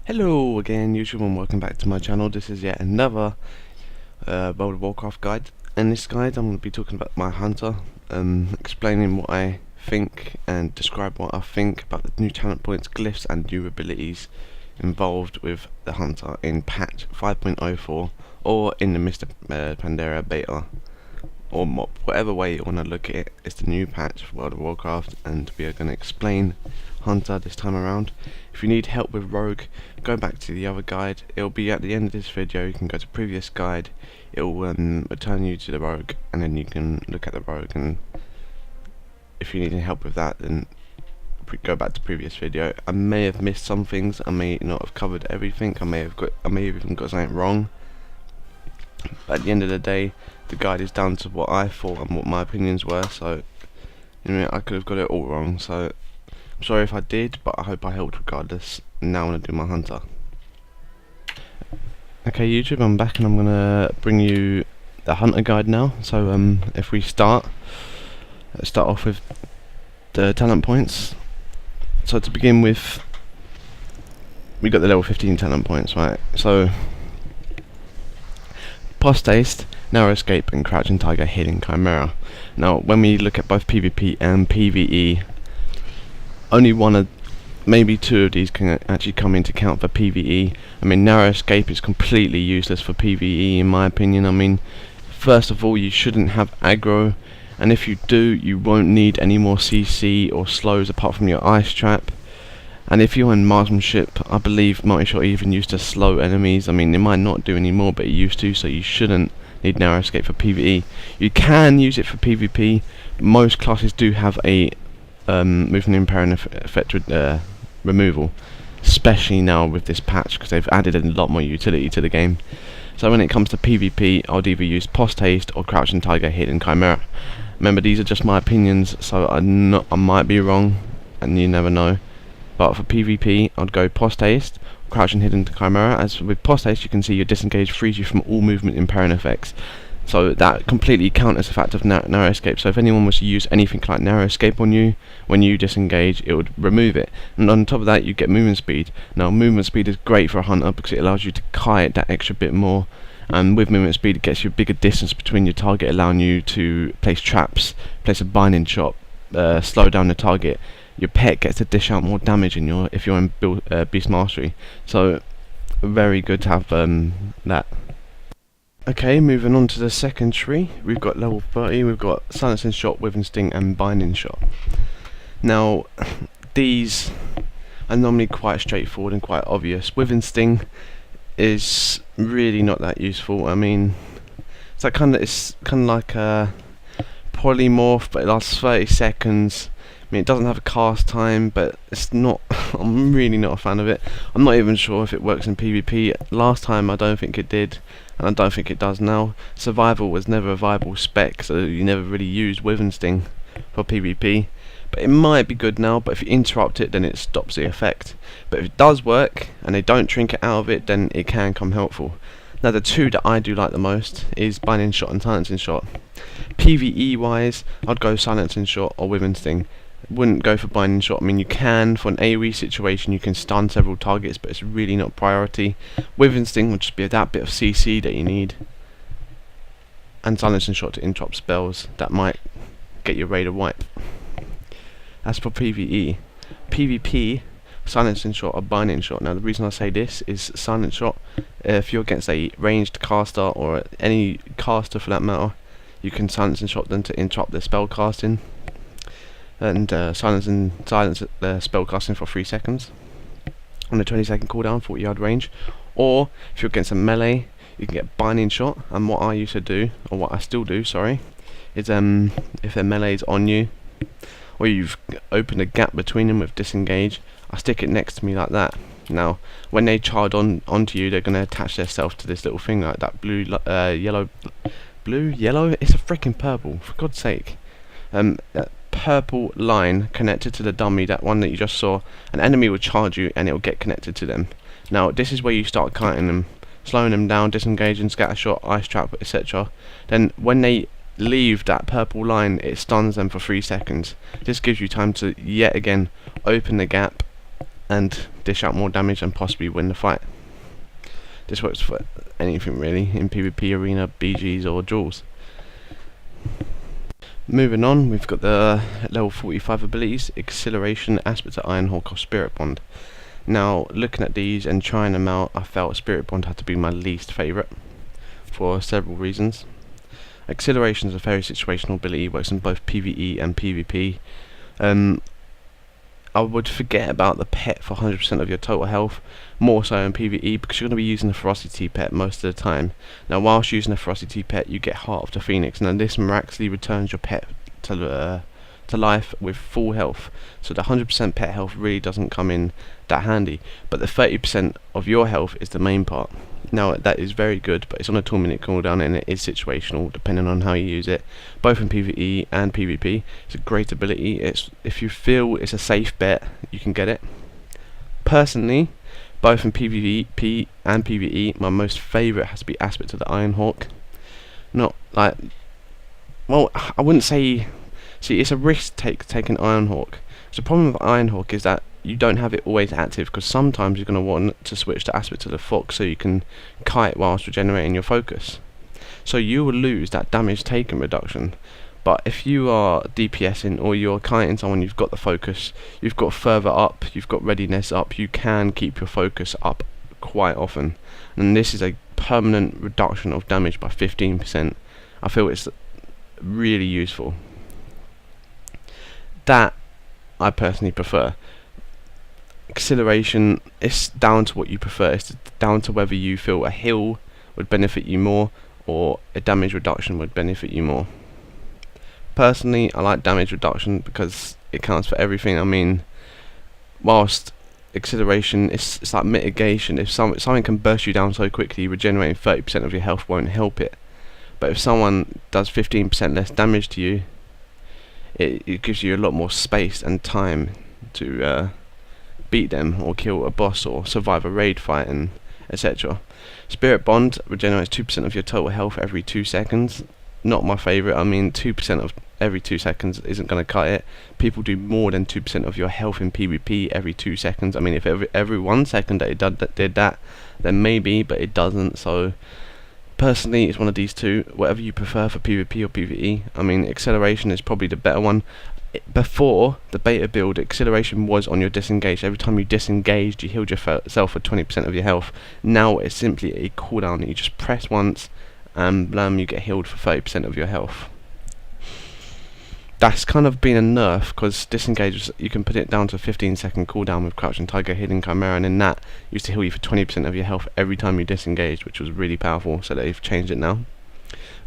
Hello again YouTube and welcome back to my channel. This is yet another World of Warcraft guide. In this guide I'm going to be talking about my hunter, explaining what I think and describe what I think about the new talent points, glyphs and new abilities involved with the hunter in patch 5.04 or in the Mr. Pandaria beta or MOP, whatever way you want to look at it. It's the new patch for World of Warcraft and we are going to explain hunter this time around. If you need help with rogue, go back to the other guide. It'll be at the end of this video. You can go to previous guide, it will return you to the rogue and then you can look at the rogue, and if you need any help with that then go back to previous video. I may have missed some things, I may not have covered everything, I may have even got something wrong, but at the end of the day the guide is down to what I thought and what my opinions were, so I could have got it all wrong, so I'm sorry if I did, but I hope I helped regardless. Now I'm going to do my hunter. Okay YouTube, I'm back and I'm going to bring you the hunter guide now. So if we let's start off with the talent points. So to begin with, we got the level 15 talent points, right? So Post-Haste, Narrow Escape and Crouching Tiger, Hidden Chimera. Now when we look at both PvP and PvE, only one of, maybe two of these can actually come into account for PvE. I mean, Narrow Escape is completely useless for PvE in my opinion. I mean, first of all, you shouldn't have aggro, and if you do, you won't need any more CC or slows apart from your ice trap. And if you're in marksmanship, I believe multi-shot even used to slow enemies. I mean, it might not do anymore, but it used to, so you shouldn't need Narrow Escape for PvE. You can use it for PvP. Most classes do have a movement impairing effect removal, especially now with this patch because they've added a lot more utility to the game. So when it comes to PvP, I'll either use Post-Haste or Crouching Tiger, Hidden Chimera. Remember, these are just my opinions, so I might be wrong, and you never know. But for PvP, I'd go Post-Haste, Crouching Hidden Chimera. As with Post-Haste, you can see your disengage frees you from all movement impairing effects. So that completely counters the fact of Narrow Escape. So if anyone was to use anything like Narrow Escape on you, when you disengage, it would remove it. And on top of that, you get movement speed. Now movement speed is great for a hunter because it allows you to kite that extra bit more. And with movement speed, it gets you a bigger distance between your target, allowing you to place traps, place a binding shot, slow down the target. Your pet gets to dish out more damage if you're in Beast Mastery. So very good to have that. Okay, moving on to the second tree, we've got level 30, we've got Silencing Shot, Withering Sting and Binding Shot. Now, these are normally quite straightforward and quite obvious. Withering Sting is really not that useful. I mean, it's kind of like a polymorph, but it lasts 30 seconds. I mean, it doesn't have a cast time, but it's not. I'm really not a fan of it. I'm not even sure if it works in PvP. Last time I don't think it did, and I don't think it does now. Survival was never a viable spec, so you never really used Withering Sting for PvP. But it might be good now, but if you interrupt it, then it stops the effect. But if it does work, and they don't trinket out of it, then it can come helpful. Now the two that I do like the most is Binding Shot and Silencing Shot. PvE wise, I'd go Silencing Shot or Withering Sting. Wouldn't go for Binding Shot. I mean, you can for an AoE situation, you can stun several targets, but it's really not priority. Withering Sting would just be that bit of CC that you need, and Silencing Shot to interrupt spells that might get your raider wipe. As for PvE, PvP, Silencing Shot or Binding Shot. Now the reason I say this is Silent Shot, if you're against a ranged caster or any caster for that matter, you can Silencing Shot them to interrupt their spell casting, and silence the spell casting for 3 seconds on a 20-second cooldown, 40-yard range. Or if you're against a melee, you can get Binding Shot. And what I used to do, or what I still do, sorry, is if their melee is on you, or you've opened a gap between them with disengage, I stick it next to me like that. Now when they charge onto you, they're going to attach themselves to this little thing like that yellow, it's a freaking purple, for God's sake. That purple line connected to the dummy, that one that you just saw, an enemy will charge you and it will get connected to them. Now this is where you start kiting them, slowing them down, disengaging, scatter shot, ice trap, etc. Then when they leave that purple line, it stuns them for 3 seconds. This gives you time to yet again open the gap and dish out more damage and possibly win the fight. This works for anything really, in PvP, arena, BGs or duels. Moving on, we've got the level 45 abilities, Acceleration, Aspect of Ironhawk or Spirit Bond. Now, looking at these and trying them out, I felt Spirit Bond had to be my least favourite, for several reasons. Acceleration is a very situational ability, works in both PvE and PvP. I would forget about the pet for 100% of your total health, more so in PvE, because you're going to be using the Ferocity pet most of the time. Now, whilst using the Ferocity pet, you get Heart of the Phoenix, and this miraculously returns your pet to life with full health. So the 100% pet health really doesn't come in that handy, but the 30% of your health is the main part. Now, that is very good, but it's on a 2-minute cooldown and it is situational depending on how you use it, both in PvE and PvP. It's a great ability. If you feel it's a safe bet, you can get it. Personally, both in PvP and PvE, my most favourite has to be Aspect of the Ironhawk. Not like, well, I wouldn't say, see, it's a risk taking Ironhawk. So the problem with Ironhawk is that you don't have it always active, because sometimes you're going to want to switch to Aspect of the Fox so you can kite whilst regenerating your focus. So you will lose that damage taken reduction. But if you are DPSing or you're kiting someone, you've got the focus, you've got further up, you've got readiness up, you can keep your focus up quite often. And this is a permanent reduction of damage by 15%. I feel it's really useful. That I personally prefer. Acceleration, it's down to what you prefer. It's down to whether you feel a heal would benefit you more or a damage reduction would benefit you more. Personally, I like damage reduction because it counts for everything. I mean, whilst acceleration, it's like mitigation. If something can burst you down so quickly, regenerating 30% of your health won't help it. But if someone does 15% less damage to you, it gives you a lot more space and time to beat them or kill a boss or survive a raid fight and etc. Spirit Bond regenerates 2% of your total health every 2 seconds. Not my favourite. I mean, 2% of every 2 seconds isn't going to cut it. People do more than 2% of your health in PvP every 2 seconds. I mean, if every 1 second that it did that, then maybe, but it doesn't. So personally, it's one of these two. Whatever you prefer for PvP or PvE. I mean, acceleration is probably the better one. Before the beta build, acceleration was on your disengage. Every time you disengaged, you healed yourself for 20% of your health. Now it's simply a cooldown. You just press once and blam, you get healed for 30% of your health. That's kind of been a nerf, because disengage, you can put it down to a 15-second cooldown with Crouching Tiger, Hidden Chimera, and then that used to heal you for 20% of your health every time you disengaged, which was really powerful. So they've changed it now.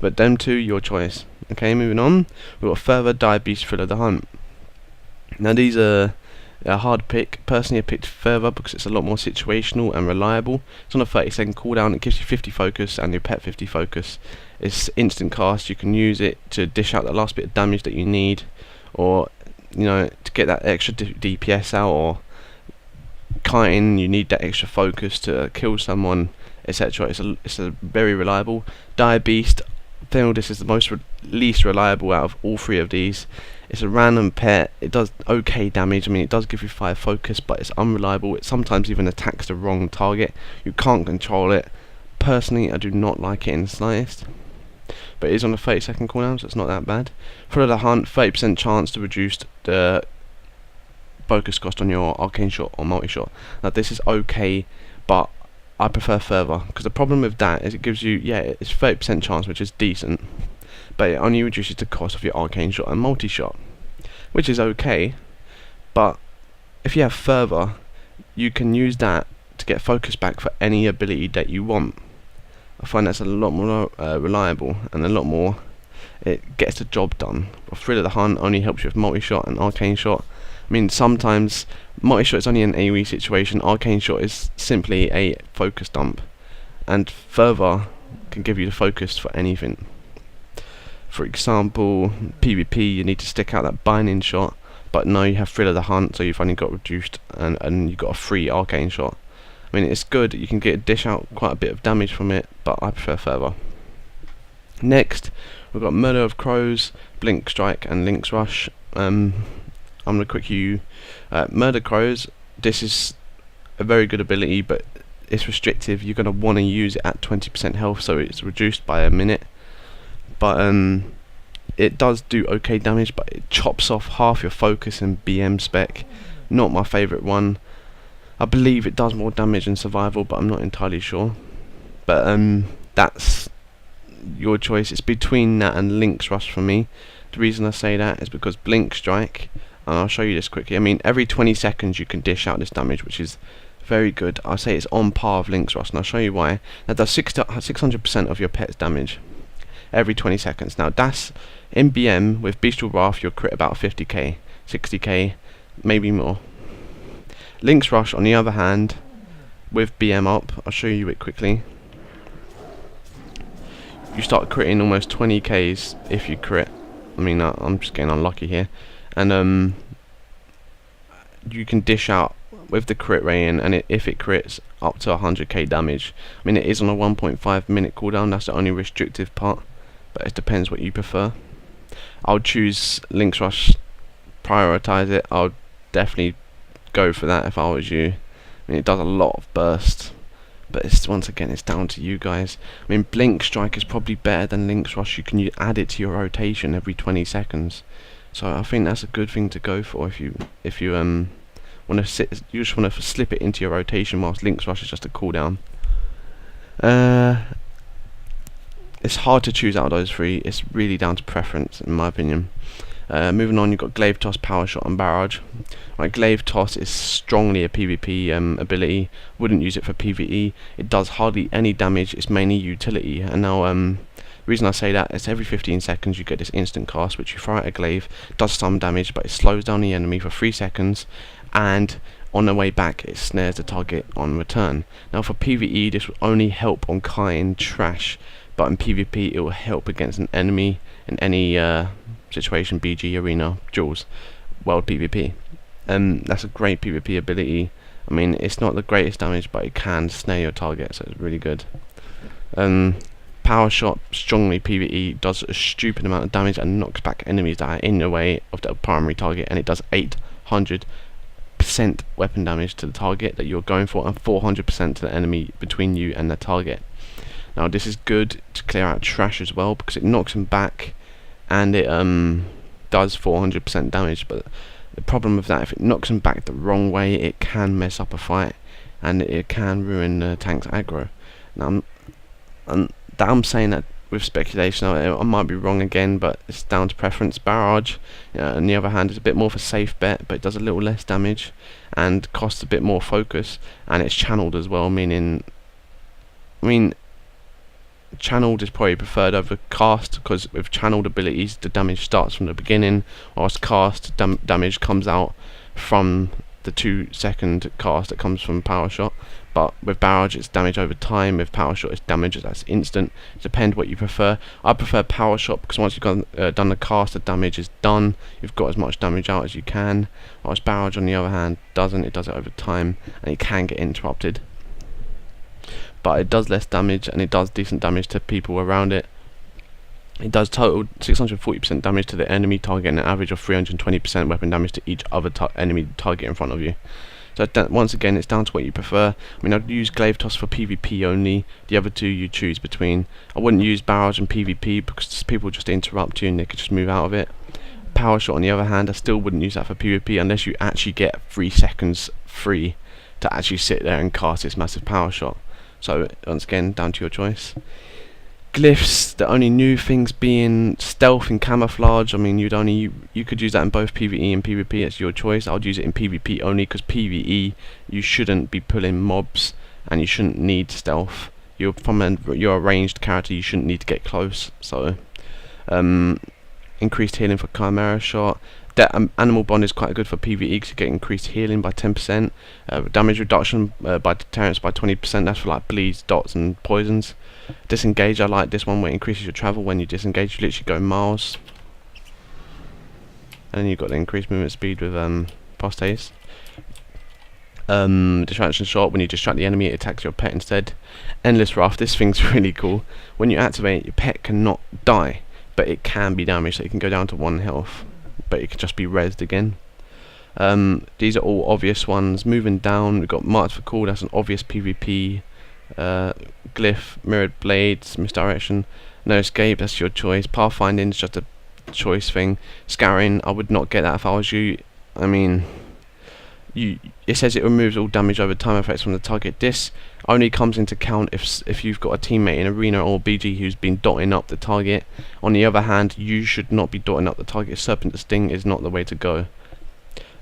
But them two, your choice. Okay, moving on. We've got Further, Die Beast, Thrill of the Hunt. Now these are a hard pick. Personally, I picked Further because it's a lot more situational and reliable. It's on a 30-second cooldown. It gives you 50 focus and your pet 50 focus. It's instant cast. You can use it to dish out the last bit of damage that you need, or to get that extra DPS out, or kiting, you need that extra focus to kill someone, etc. It's a very reliable. Die Beast, I feel this is the least reliable out of all three of these. It's a random pet. It does okay damage. I mean, it does give you 5 focus, but it's unreliable. It sometimes even attacks the wrong target. You can't control it. Personally, I do not like it in the slightest. But it is on a 30-second cooldown, so it's not that bad. Thrill of the Hunt, 30% chance to reduce the focus cost on your arcane shot or multi-shot. Now this is okay, but I prefer Further, because the problem with that is it gives you, it's 30% chance, which is decent, but it only reduces the cost of your arcane shot and multi-shot, which is okay. But if you have Further, you can use that to get focus back for any ability that you want. I find that's a lot more reliable and a lot more, it gets the job done. But Thrill of the Hunt only helps you with multi-shot and arcane shot. I mean, sometimes multi-shot is only an AoE situation, arcane shot is simply a focus dump, and Further can give you the focus for anything. For example, PvP, you need to stick out that binding shot, but no, you have Thrill of the Hunt, so you've only got reduced and you've got a free arcane shot. I mean, it's good, you can dish out quite a bit of damage from it, but I prefer Further. Next, we've got Murder of Crows, Blink Strike, and Lynx Rush. I'm going to quick you Murder Crows. This is a very good ability, but it's restrictive. You're going to want to use it at 20% health, so it's reduced by a minute. But it does do okay damage, but it chops off half your focus and BM spec. Not my favourite one. I believe it does more damage in survival, but I'm not entirely sure. But that's your choice. It's between that and Link's Rush for me. The reason I say that is because Blink Strike, and I'll show you this quickly. I mean, every 20 seconds you can dish out this damage, which is very good. I'll say it's on par with Link's Rush, and I'll show you why. That does 600% of your pet's damage every 20 seconds. Now that's in BM. With Bestial Wrath you'll crit about 50k, 60k, maybe more. Link's Rush on the other hand, with BM up, I'll show you it quickly. You start critting almost 20k's if you crit. I mean, I'm just getting unlucky here. And you can dish out with the crit rating, and if it crits, up to 100k damage. I mean, it is on a 1.5 minute cooldown. That's the only restrictive part, but it depends what you prefer. I'll choose Link's Rush, prioritize it. I'll definitely go for that if I was you. I mean, it does a lot of burst, but once again, it's down to you guys. I mean, Blink Strike is probably better than Link's Rush. You can add it to your rotation every 20 seconds, so I think that's a good thing to go for if you want to you just want to slip it into your rotation, whilst Link's Rush is just a cooldown. It's hard to choose out of those three. It's really down to preference, in my opinion. Moving on, you've got Glaive Toss, Power Shot, and Barrage. Right, Glaive Toss is strongly a PvP ability. Wouldn't use it for PvE. It does hardly any damage. It's mainly utility. And now, the reason I say that is every 15 seconds you get this instant cast, which you throw at a glaive, does some damage, but it slows down the enemy for 3 seconds, and on the way back it snares the target on return. Now for PvE this will only help on kind trash, but in PvP it will help against an enemy in any situation, BG, arena, duels, world PvP. That's a great PvP ability. I mean, it's not the greatest damage, but it can snare your target, so it's really good. Power Shot, strongly PvE, does a stupid amount of damage and knocks back enemies that are in the way of the primary target, and it does 800% weapon damage to the target that you're going for, and 400% to the enemy between you and the target. Now this is good to clear out trash as well, because it knocks them back and it does 400% damage, but the problem with that, if it knocks them back the wrong way, it can mess up a fight and it can ruin the tank's aggro. Now I'm saying that with speculation. I might be wrong again, but it's down to preference. Barrage, on the other hand, is a bit more of a safe bet, but it does a little less damage and costs a bit more focus, and it's channeled as well, meaning, I mean, channeled is probably preferred over cast, because with channeled abilities the damage starts from the beginning, whilst cast damage comes out from the 2-second cast that comes from Power Shot. But with Barrage it's damage over time, with Power Shot it's damage that's instant. It depends what you prefer. I prefer Power Shot because once you've done the cast, the damage is done. You've got as much damage out as you can. Whilst Barrage on the other hand doesn't. It does it over time and it can get interrupted. But it does less damage and it does decent damage to people around it. It does total 640% damage to the enemy target and an average of 320% weapon damage to each other enemy target in front of you. So once again, it's down to what you prefer. I mean, I'd use Glaive Toss for PvP only. The other two you choose between. I wouldn't use Barrage and PvP because people just interrupt you and they could just move out of it. Power Shot on the other hand, I still wouldn't use that for PvP unless you actually get 3 seconds free to actually sit there and cast this massive Power Shot. So once again, down to your choice. Glyphs, the only new things being stealth and camouflage. I mean, you could use that in both PvE and PvP. It's your choice. I would use it in PvP only because PvE you shouldn't be pulling mobs and you shouldn't need stealth. You're a ranged character. You shouldn't need to get close. So increased healing for Chimera Shot. That Animal Bond is quite good for PvE because you get increased healing by 10%, damage reduction by deterrence by 20%. That's for like bleeds, dots, and poisons. Disengage, I like this one where it increases your travel when you disengage. You literally go miles. And then you've got the increased movement speed with Postace. Distraction Shot, when you distract the enemy, it attacks your pet instead. Endless Wrath, this thing's really cool. When you activate it, your pet cannot die, but it can be damaged, so it can go down to 1 health. But it can just be rezzed again. These are all obvious ones. Moving down, we've got marked for call, that's an obvious PvP. Glyph, mirrored blades, misdirection, no escape, that's your choice. Pathfinding is just a choice thing. Scouring, I would not get that if I was you. I mean, it says it removes all damage over time effects from the target. This only comes into count if you've got a teammate in arena or BG who's been dotting up the target. On the other hand, you should not be dotting up the target. Serpent to Sting is not the way to go.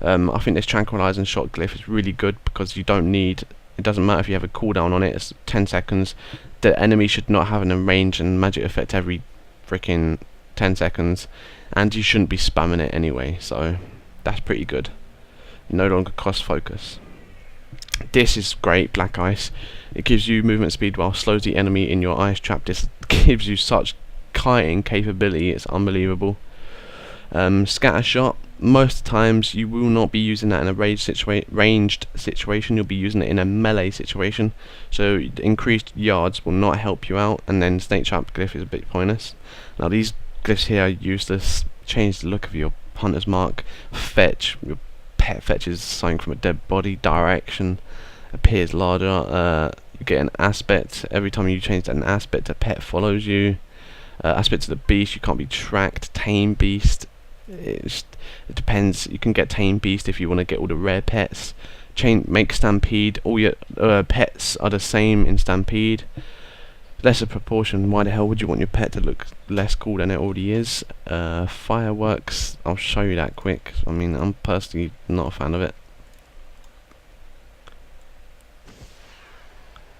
I think this tranquilize and shot glyph is really good because you don't need, it doesn't matter if you have a cooldown on it, it's 10 seconds. The enemy should not have an range and magic effect every freaking 10 seconds, and you shouldn't be spamming it anyway, so that's pretty good. No longer cost focus. This is great, Black Ice. It gives you movement speed while slows the enemy in your ice trap. This gives you such kiting capability, it's unbelievable. Scatter shot, most times you will not be using that in a ranged situation, you'll be using it in a melee situation, so increased yards will not help you out, and then snake trap glyph is a bit pointless. Now these glyphs here are useless, change the look of your hunter's mark, fetch, your pet fetches something from a dead body, direction, appears larger, you get an aspect, every time you change an aspect a pet follows you, aspect to the beast, you can't be tracked, tame beast, it depends, you can get tame beast if you want to get all the rare pets, make stampede, all your pets are the same in stampede, lesser proportion, why the hell would you want your pet to look less cool than it already is. Fireworks, I'll show you that quick, I mean I'm personally not a fan of it.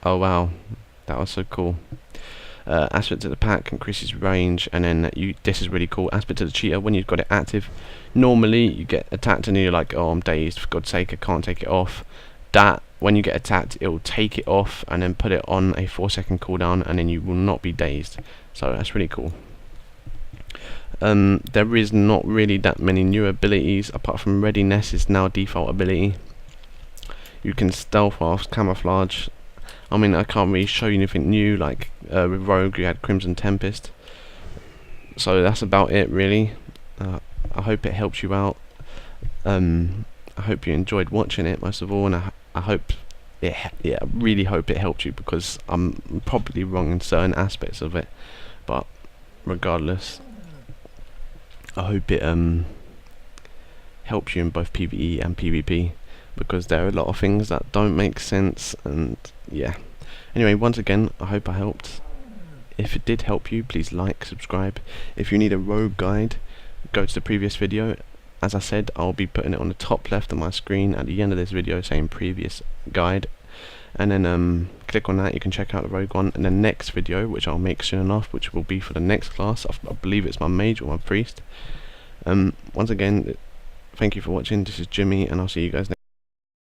Oh wow, that was so cool. Aspect to the pack increases range, and then this is really cool. Aspect to the cheetah, when you've got it active, normally you get attacked and you're like, oh I'm dazed, for God's sake I can't take it off. That, when you get attacked, it will take it off and then put it on a 4-second cooldown, and then you will not be dazed, so that's really cool. There is not really that many new abilities apart from readiness is now default ability. You can stealth whilst camouflage. I mean, I can't really show you anything new, like with Rogue you had Crimson Tempest, so that's about it really. I hope it helps you out. I hope you enjoyed watching it most of all, and I hope I really hope it helped you, because I'm probably wrong in certain aspects of it, but regardless, I hope it helps you in both PvE and PvP, because there are a lot of things that don't make sense, and yeah. Anyway, once again, I hope I helped. If it did help you, please like, subscribe. If you need a rogue guide, go to the previous video. As I said, I'll be putting it on the top left of my screen at the end of this video saying previous guide, and then click on that, you can check out the rogue one. And the next video, which I'll make soon enough, which will be for the next class, I believe it's my mage or my priest. Once again, thank you for watching. This is Jimmy, and I'll see you guys next time.